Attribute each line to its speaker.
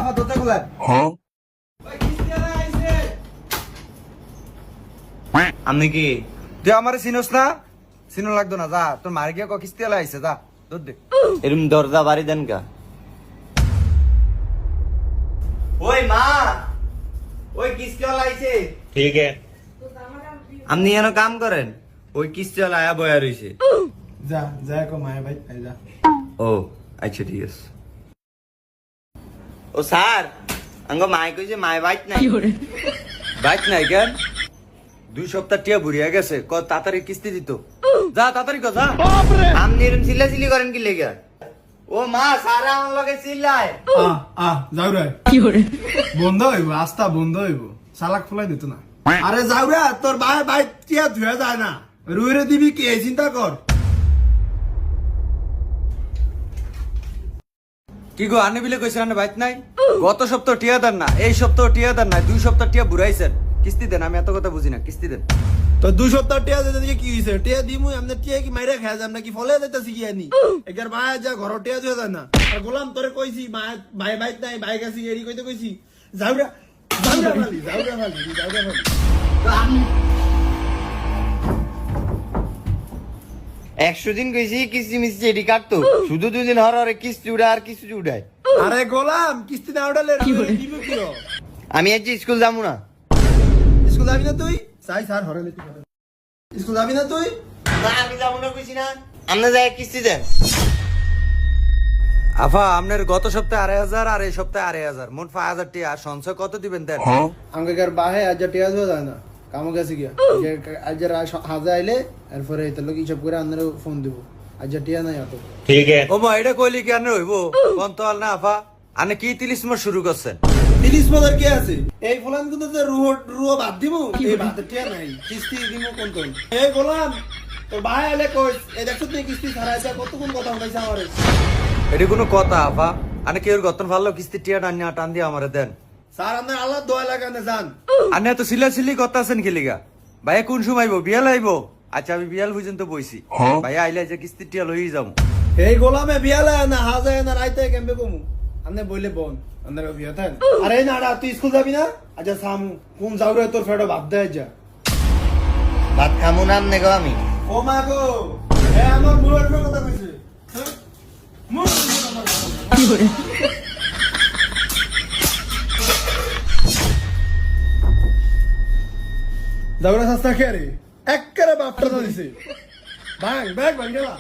Speaker 1: আফা দরজা খুলেন।
Speaker 2: আপনি কি
Speaker 1: তুই আমারে চিনোস না? চিনো লাগতো না, যা তোর মার গিয়ে কিস্তি আলা আইছে, যা দুধ দে।
Speaker 2: এরকম দরজা বাড়ি দেন কা? ওই মা, ওই কিস্তিওয়ালা আইছে। ঠিক আছে, আপনি এনে কাম করেন, ওই কিস্তিওয়ালা আয়া বয়া রইছে।
Speaker 1: যা যা কো মায়া ভাই আই যা।
Speaker 2: ও আচ্ছা ঠিক আছে। ও স্যার, আঙ্গ মাই কইছে মাই বাইক নাই।
Speaker 1: বাইক নাই কেন? 2 সপ্তাহ টিয়া বুড়িয়া গেছে, ক তাড়াতাড়ি কিস্তি দিত। যা তাড়াতাড়ি কর, যা।
Speaker 2: আপনি এরকম চিল্লাচিল্লি করেন কি লেগে? ও মা, স্যার আমার লগে চিল্লায়।
Speaker 3: যাও রে বন্ধ হইব, আস্তা বন্ধ হইব, চালাক ফুলাই দিত না। আরে যাও রে, তোর ভাই ভাই টিয়া ধুয়ে যায় না, রুইরে দিবি কি এই চিন্তা কর।
Speaker 1: কি গো আনে বিলে কইছে আনে বাইক নাই? গত সপ্তাহ টিয়া দেন না, এই সপ্তাহ টিয়া দেন না, 2 সপ্তাহ টিয়া বুড়াইছেন। কিস্তি দেন, আমি এত কথা বুঝি না, কিস্তি দেন।
Speaker 3: তো 2 সপ্তাহ টিয়া দিতে দিকে কি হইছে? টিয়া দিমু এমনি টিয়া কি মাইরা খায় যাম নাকি ফলে দিতেছি কি আনি? এগার ভাই যা ঘর টিয়া ধুয়ে যায় না। আর গোলাম তোরে কইছি ভাই বাইক নাই, ভাই কাছে এরি কইতে কইছি। যাও রে মালি, যাও রে মালি।
Speaker 2: 100 দিন কইছি কিস্তি মিস্তি এডি কাটতো, শুধু 2 দিন হরে কিস্তি উড়ায় আর কিস্তি উড়ায়।
Speaker 3: আরে গোলাম কিস্তি না উঠালে দিব কি র?
Speaker 2: আমি আজ স্কুল যাবো না।
Speaker 3: স্কুল যাবি না তুই? চাই স্যার হরে লিখি করে। স্কুল যাবি না তুই?
Speaker 2: না আমি যাবো না কইছি না। আপনি যাই কিস্তি দেন।
Speaker 1: আফা আপনার গত সপ্তাহে 2,500 আর এই সপ্তাহে 2,500, মোট 5,000 টিয়া। আর সঞ্চয় কত দিবেন দেন?
Speaker 3: আমাকে কার বাহে আজ টিয়া ধুয়ে যায় না, কামো গেছে গিয়া। আজ হাজা আইলে এরপরে এত লোক হিসাব করে আপনার ফোন দিব। আজ টিয়া নাই অত।
Speaker 1: ও মা, এটা কইলি কি আনে হইব? কোন তো না আফা, আনে কি 30 মাস শুরু করছেন?
Speaker 3: 30 মজার কি আছে? এই ফলান কিন্তু যে রুহ বাদ দিব, এই ভাতের টিয়া নাই, কিস্তি দিব কোন তো। এই গোলাম তোর ভাই আইলে কই, এই দেখছ তুই কিস্তি ছাড়াইছে, কতক্ষণ কথা হইছে আমারে।
Speaker 1: এটি কোনো কথা আফা? আনে কি ওর গতন ভালো কিস্তি টিয়া টান দিয়ে আমারে দেন।
Speaker 3: স্যার আপনার আল্লাহ দোয়া লাগানে যান।
Speaker 1: আনে তো সিলি কথা আছেন কি লিগা? ভাইয়া কোন সময় আইবো? বিয়াল আইবো? আচ্ছা আমি বিয়াল পর্যন্ত বইছি, ভাইয়া আইলে যে কিস্তি টিয়া লই যাবো।
Speaker 3: এই গোলামে বিয়ালে না হাজায় না রাইতে কেমবে কমু? আপনি বইলে বোন আপনার বিয়া থাকেন। আরে নাড়া তুই স্কুল যাবি না? আচ্ছা সাম কোন যাও রে, তোর ফেডো ভাত দেয় যা।
Speaker 2: ভাত খামু না আমনে গো আমি।
Speaker 3: ও মা গো, এ আমার মুড়ের কথা কইছে। মুড় কি করে? দাওরা সস্তা কে রে? একবারে বাপটা দিছে। ব্যাগ ভাঙ গেলা।